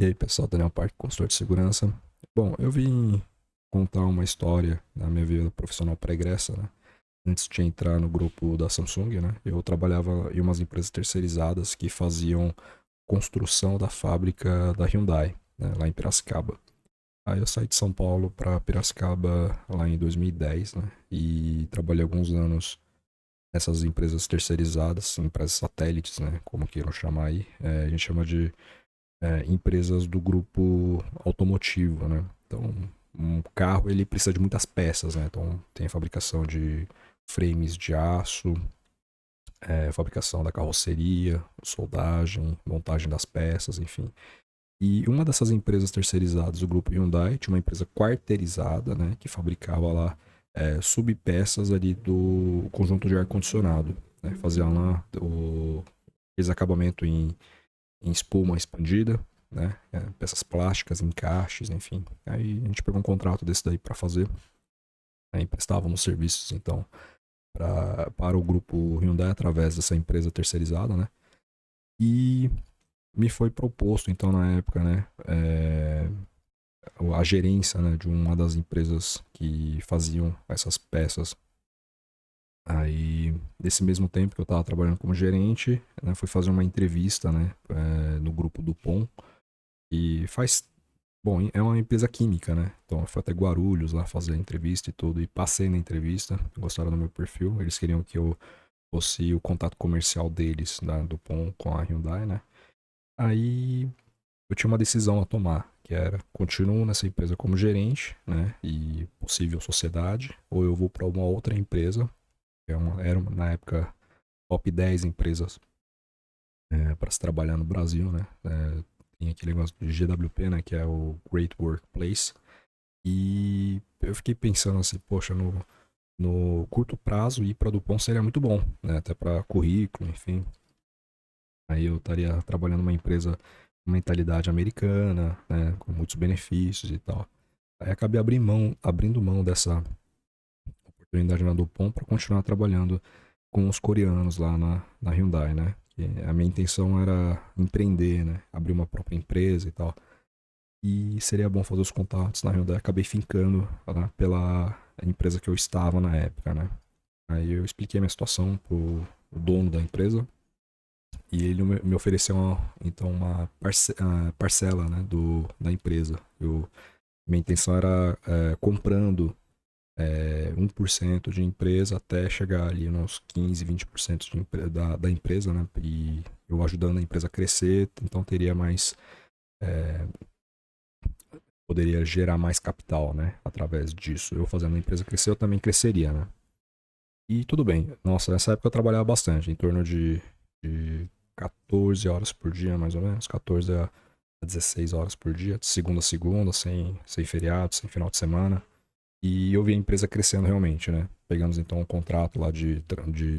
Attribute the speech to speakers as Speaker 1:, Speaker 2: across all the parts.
Speaker 1: E aí, pessoal, Daniel Parque, consultor de segurança. Bom, eu vim contar uma história da minha vida profissional pregressa, né? Antes de entrar no grupo da Samsung, né? Eu trabalhava em umas empresas terceirizadas que faziam construção da fábrica da Hyundai, né? Lá em Piracicaba. Aí eu saí de São Paulo para Piracicaba lá em 2010, né? E trabalhei alguns anos nessas empresas terceirizadas, empresas satélites, né? Como queiram chamar aí. A gente chama de empresas do grupo automotivo, né? Então, um carro ele precisa de muitas peças, né? Então, tem a fabricação de frames de aço, fabricação da carroceria, soldagem, montagem das peças, enfim. E uma dessas empresas terceirizadas, o grupo Hyundai, tinha uma empresa quarteirizada, né? Que fabricava lá subpeças ali do conjunto de ar-condicionado, né? Faziam lá esse acabamento em espuma expandida, né? Peças plásticas, encaixes, enfim. Aí a gente pegou um contrato desse daí para fazer. Aí prestávamos serviços, então, para o grupo Hyundai através dessa empresa terceirizada, né? E me foi proposto, então, na época, né? A gerência, né, de uma das empresas que faziam essas peças. Aí, nesse mesmo tempo que eu estava trabalhando como gerente, né, fui fazer uma entrevista, né, no grupo do POM. E faz. Bom, é uma empresa química, né? Então eu fui até Guarulhos lá fazer a entrevista e tudo. E passei na entrevista, gostaram do meu perfil. Eles queriam que eu fosse o contato comercial deles, do POM com a Hyundai, né? Aí eu tinha uma decisão a tomar, que era continuo nessa empresa como gerente, né? E possível sociedade, ou eu vou para uma outra empresa, que na época top 10 empresas para se trabalhar no Brasil, né? Tem aquele negócio de GWP, né? Que é o Great Workplace. E eu fiquei pensando assim, poxa, no curto prazo ir para Dupont seria muito bom, né? Até para currículo, enfim. Aí eu estaria trabalhando numa empresa com mentalidade americana, né? Com muitos benefícios e tal. Aí acabei abrindo mão dessa oportunidade na Dupont para continuar trabalhando com os coreanos lá na Hyundai, né? Que a minha intenção era empreender, né? Abrir uma própria empresa e tal. E seria bom fazer os contatos na Hyundai. Acabei fincando lá pela empresa que eu estava na época, né? Aí eu expliquei a minha situação pro dono da empresa e ele me ofereceu então uma parcela, né, da empresa. Minha intenção era comprando 1% de empresa até chegar ali nos 15, 20% da empresa, né? E eu ajudando a empresa a crescer, então teria mais poderia gerar mais capital, né? Através disso. Eu fazendo a empresa crescer, eu também cresceria, né? E tudo bem. Nossa, nessa época eu trabalhava bastante, em torno de 14 horas por dia, mais ou menos. 14 a 16 horas por dia, de segunda a segunda, sem feriado, sem final de semana. E eu vi a empresa crescendo realmente, né? Pegamos então um contrato lá de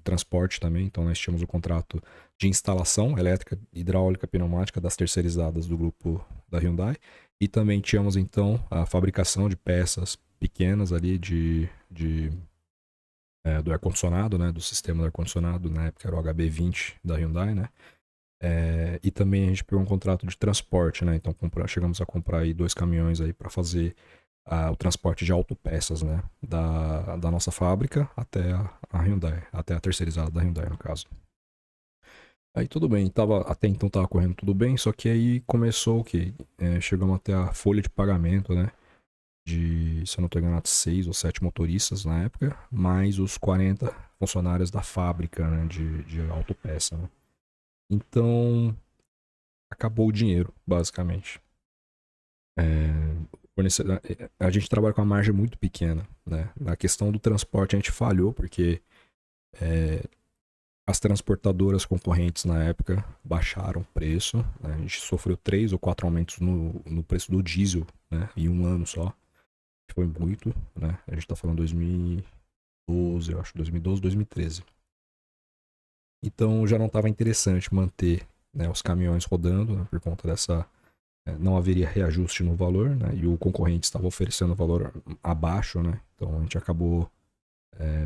Speaker 1: transporte também. Então nós tínhamos o contrato de instalação elétrica, hidráulica, pneumática das terceirizadas do grupo da Hyundai. E também tínhamos então a fabricação de peças pequenas ali do ar-condicionado, né? Do sistema do ar-condicionado, na época era o HB20 da Hyundai, né? E também a gente pegou um contrato de transporte, né? Então chegamos a comprar aí 2 caminhões aí para fazer o transporte de autopeças, né? Da nossa fábrica até a Hyundai, até a terceirizada da Hyundai, no caso. Aí tudo bem, até então tava correndo tudo bem, só que aí começou o que? Chegamos até a folha de pagamento, né? Se eu não estou enganado, 6 ou 7 motoristas na época, mais os 40 funcionários da fábrica, né? De autopeça, né? Então, acabou o dinheiro, basicamente. A gente trabalha com uma margem muito pequena, né? Na questão do transporte a gente falhou porque as transportadoras concorrentes na época baixaram o preço, né? A gente sofreu 3 ou 4 aumentos no preço do diesel, né? Em um ano só. Foi muito, né? A gente tá falando 2012, eu acho, 2012, 2013. Então já não estava interessante manter, né, os caminhões rodando, né, por conta dessa não haveria reajuste no valor, né? E o concorrente estava oferecendo valor abaixo, né? Então a gente acabou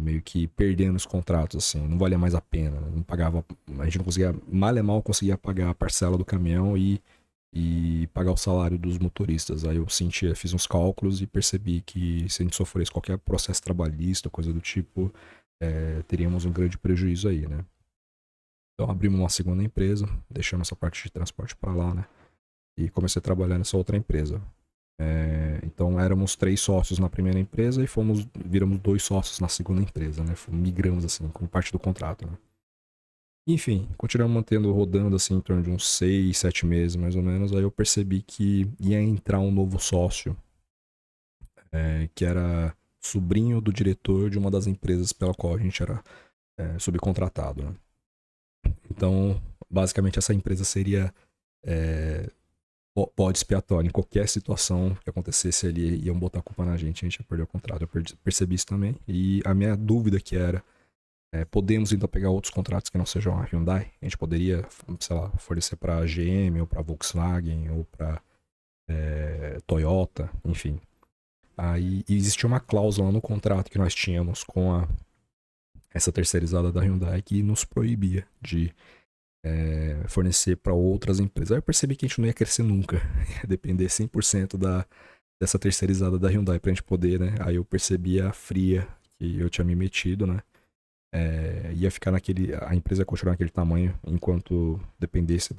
Speaker 1: meio que perdendo os contratos, assim, não valia mais a pena, né? Não pagava, a gente não conseguia, mal e mal conseguia pagar a parcela do caminhão e e pagar o salário dos motoristas. Aí eu fiz uns cálculos e percebi que se a gente sofresse qualquer processo trabalhista, coisa do tipo, teríamos um grande prejuízo aí, né? Então abrimos uma segunda empresa, deixamos essa parte de transporte para lá, né? E comecei a trabalhar nessa outra empresa. Então éramos 3 sócios na primeira empresa e viramos 2 sócios na segunda empresa, né? Migramos assim, como parte do contrato, né? Enfim, continuamos mantendo rodando assim em torno de uns 6, 7 meses mais ou menos. Aí eu percebi que ia entrar um novo sócio, que era sobrinho do diretor de uma das empresas pela qual a gente era subcontratado, né? Então, basicamente, essa empresa seria bode expiatório. Em qualquer situação que acontecesse ali, iam botar a culpa na gente, a gente ia perder o contrato. Eu percebi isso também. E a minha dúvida que era, podemos então pegar outros contratos que não sejam a Hyundai? A gente poderia, sei lá, fornecer para a GM ou para a Volkswagen ou para Toyota, enfim. Aí existia uma cláusula no contrato que nós tínhamos com essa terceirizada da Hyundai que nos proibia de fornecer para outras empresas. Aí eu percebi que a gente não ia crescer nunca, ia depender 100% dessa terceirizada da Hyundai pra gente poder, né? Aí eu percebi a fria que eu tinha me metido, né? Ia ficar a empresa ia continuar naquele tamanho enquanto dependesse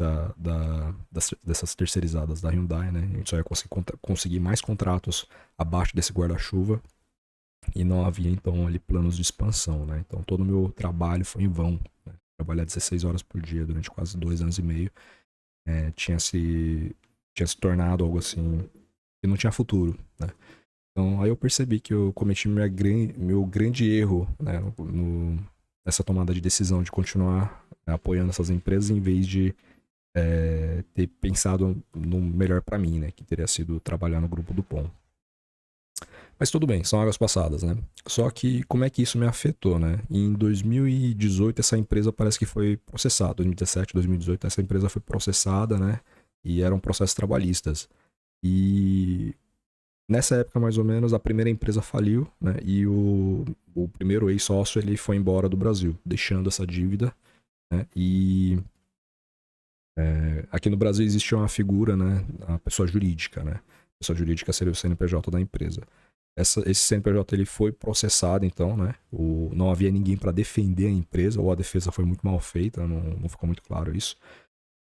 Speaker 1: dessas terceirizadas da Hyundai, né? A gente só ia conseguir mais contratos abaixo desse guarda-chuva e não havia então ali planos de expansão, né? Então todo o meu trabalho foi em vão, né? Trabalhar 16 horas por dia durante quase 2 anos e meio tinha se tornado algo assim que não tinha futuro, né? Então aí eu percebi que eu cometi meu grande erro, né, nessa tomada de decisão de continuar apoiando essas empresas em vez de ter pensado no melhor para mim, né, que teria sido trabalhar no grupo do POM. Mas tudo bem, são águas passadas, né? Só que como é que isso me afetou, né? Em 2018 essa empresa parece que foi processada, 2017, 2018 essa empresa foi processada, né? E eram processos trabalhistas. E nessa época, mais ou menos, a primeira empresa faliu, né? E o primeiro ex-sócio, ele foi embora do Brasil, deixando essa dívida, né? E aqui no Brasil existe uma figura, né? A pessoa jurídica, né? A pessoa jurídica seria o CNPJ da empresa. Esse CNPJ ele foi processado, então, né? Não havia ninguém para defender a empresa, ou a defesa foi muito mal feita, não ficou muito claro isso.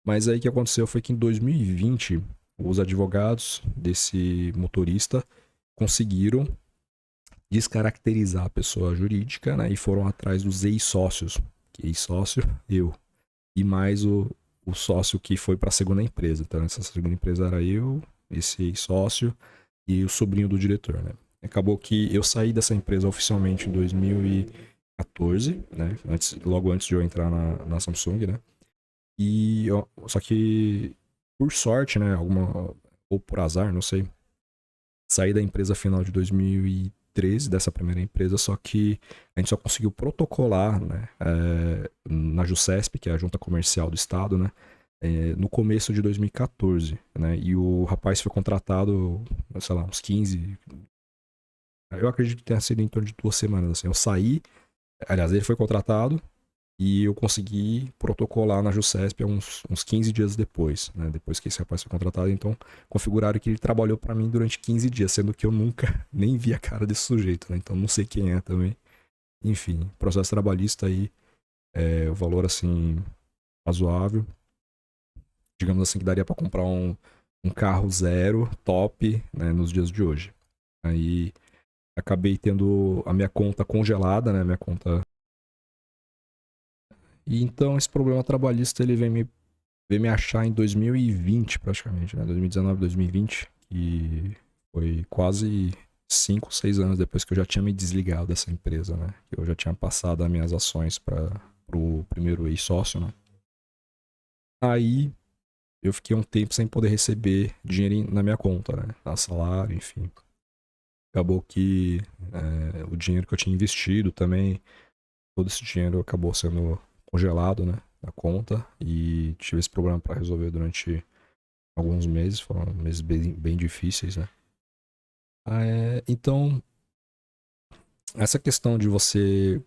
Speaker 1: Mas aí o que aconteceu foi que em 2020, os advogados desse motorista conseguiram descaracterizar a pessoa jurídica, né? E foram atrás dos ex-sócios. Ex-sócio, eu. E mais o sócio que foi para a segunda empresa. Então, essa segunda empresa era eu, esse ex-sócio e o sobrinho do diretor, né? Acabou que eu saí dessa empresa oficialmente em 2014, né? Logo antes de eu entrar na Samsung, né? Só que, por sorte, né? Ou por azar, não sei. Saí da empresa final de 2013, dessa primeira empresa, só que a gente só conseguiu protocolar, né? Na JUSESP, que é a Junta Comercial do Estado, né? No começo de 2014, né? E o rapaz foi contratado, sei lá, uns 15. Eu acredito que tenha sido em torno de 2 semanas, assim. Eu saí, aliás, ele foi contratado e eu consegui protocolar na JUSESP uns 15 dias depois, né? Depois que esse rapaz foi contratado, então configuraram que ele trabalhou para mim durante 15 dias, sendo que eu nunca nem vi a cara desse sujeito, né? Então não sei quem é também. Enfim, processo trabalhista aí, o valor assim, razoável. Digamos assim que daria para comprar um carro zero, top, né, nos dias de hoje. Aí acabei tendo a minha conta congelada, né, minha conta. E então esse problema trabalhista ele veio me achar em 2020 praticamente, né, 2019, 2020, e foi quase 5, 6 anos depois que eu já tinha me desligado dessa empresa, né, que eu já tinha passado as minhas ações para o primeiro ex-sócio, né. Aí eu fiquei um tempo sem poder receber dinheiro na minha conta, né, salário, enfim. Acabou que o dinheiro que eu tinha investido também, todo esse dinheiro acabou sendo congelado, né, na conta, e tive esse problema para resolver durante alguns meses, foram meses bem difíceis, né. Então, essa questão de você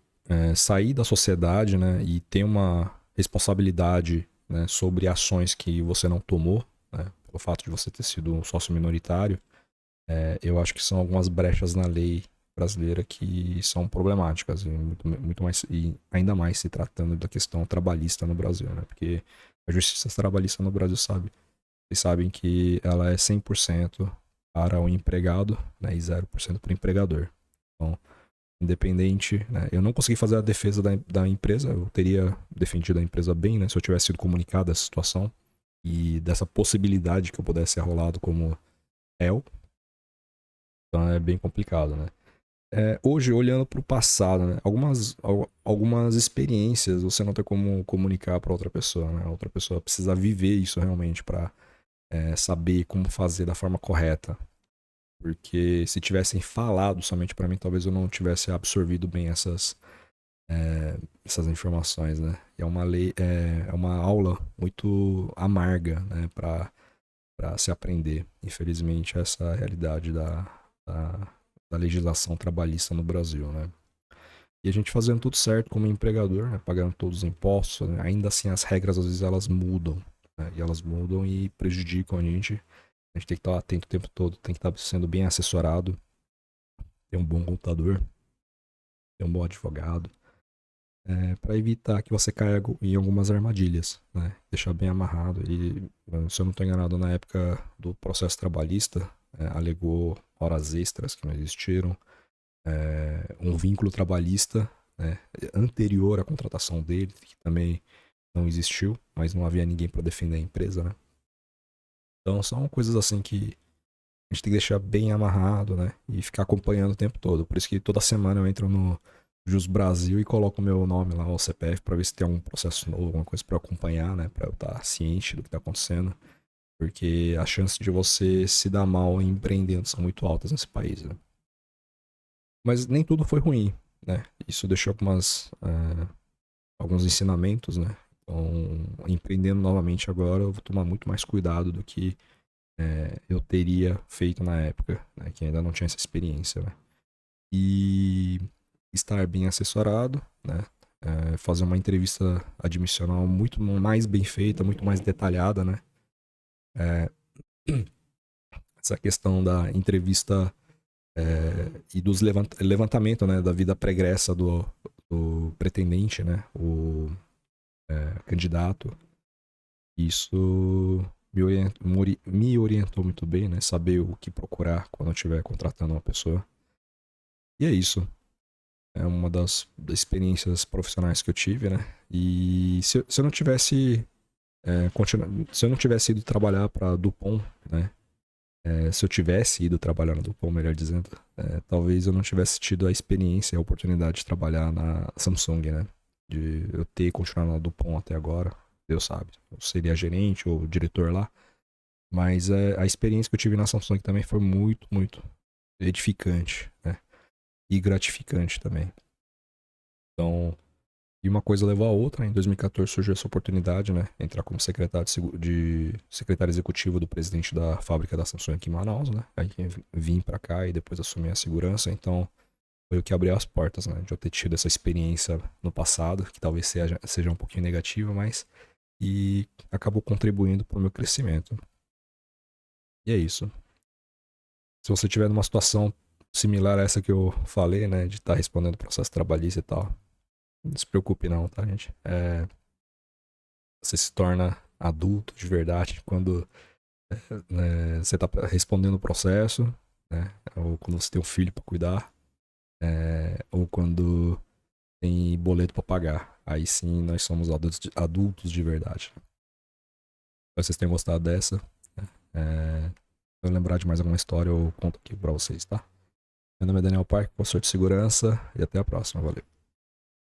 Speaker 1: sair da sociedade, né, e ter uma responsabilidade, né, sobre ações que você não tomou, né, o fato de você ter sido um sócio minoritário, eu acho que são algumas brechas na lei brasileira que são problemáticas, e muito mais, e ainda mais se tratando da questão trabalhista no Brasil, né? Porque a justiça trabalhista no Brasil vocês sabem que ela é 100% para o empregado, né, e 0% para o empregador. Então, independente, né, eu não consegui fazer a defesa da empresa, eu teria defendido a empresa bem, né, se eu tivesse sido comunicado dessa situação e dessa possibilidade que eu pudesse ser arrolado como réu. Então é bem complicado, né? Hoje, olhando para o passado, né, algumas experiências você não tem como comunicar para outra pessoa, né? A outra pessoa precisa viver isso realmente para saber como fazer da forma correta. Porque se tivessem falado somente para mim, talvez eu não tivesse absorvido bem essas informações, né? E é uma aula muito amarga, né, para se aprender. Infelizmente, essa é a realidade da legislação trabalhista no Brasil, né? E a gente fazendo tudo certo como empregador, né, pagando todos os impostos, né, ainda assim as regras às vezes elas mudam, né, e elas mudam e prejudicam a gente. A gente tem que estar atento o tempo todo, tem que estar sendo bem assessorado, ter um bom contador, ter um bom advogado, para evitar que você caia em algumas armadilhas, né? Deixar bem amarrado. E, se eu não estou enganado, na época do processo trabalhista, alegou horas extras que não existiram, um vínculo trabalhista, né, anterior à contratação dele, que também não existiu, mas não havia ninguém para defender a empresa, né? Então são coisas assim que a gente tem que deixar bem amarrado, né? E ficar acompanhando o tempo todo. Por isso que toda semana eu entro no Jus Brasil e coloco o meu nome lá, o CPF, para ver se tem algum processo novo, alguma coisa para eu acompanhar, né? Para eu estar ciente do que está acontecendo. Porque as chances de você se dar mal empreendendo são muito altas nesse país, né? Mas nem tudo foi ruim, né? Isso deixou alguns ensinamentos, né? Então, empreendendo novamente agora, eu vou tomar muito mais cuidado do que eu teria feito na época, né, que ainda não tinha essa experiência, né? E estar bem assessorado, né? Fazer uma entrevista admissional muito mais bem feita, muito mais detalhada, né? Essa questão da entrevista e dos levantamento, né, da vida pregressa do pretendente, né? O candidato. Isso me orientou muito bem, né? Saber o que procurar quando eu estiver contratando uma pessoa. E é isso. É uma das experiências profissionais que eu tive, né? E se eu não tivesse se eu não tivesse ido trabalhar para Dupont, né? Se eu tivesse ido trabalhar na Dupont, melhor dizendo, talvez eu não tivesse tido a experiência e a oportunidade de trabalhar na Samsung, né? De eu ter continuado na Dupont até agora, Deus sabe. Eu seria gerente ou diretor lá. Mas a experiência que eu tive na Samsung também foi muito, muito edificante, né? E gratificante também. Então, e uma coisa levou a outra, né? Em 2014 surgiu essa oportunidade, né? Entrar como secretário secretário executivo do presidente da fábrica da Samsung aqui em Manaus, né? Aí vim pra cá e depois assumi a segurança. Então, foi o que abriu as portas, né? De eu ter tido essa experiência no passado, que talvez seja um pouquinho negativa, mas e acabou contribuindo para o meu crescimento. E é isso. Se você tiver numa situação similar a essa que eu falei, né? De estar respondendo processo trabalhista e tal, não se preocupe não, tá, gente? Você se torna adulto de verdade quando você tá respondendo o processo, né? Ou quando você tem um filho para cuidar, ou quando tem boleto para pagar. Aí sim nós somos adultos de verdade. Espero que vocês tenham gostado dessa. Se eu lembrar de mais alguma história, eu conto aqui pra vocês, tá? Meu nome é Daniel Parque, consultor de segurança, e até a próxima. Valeu.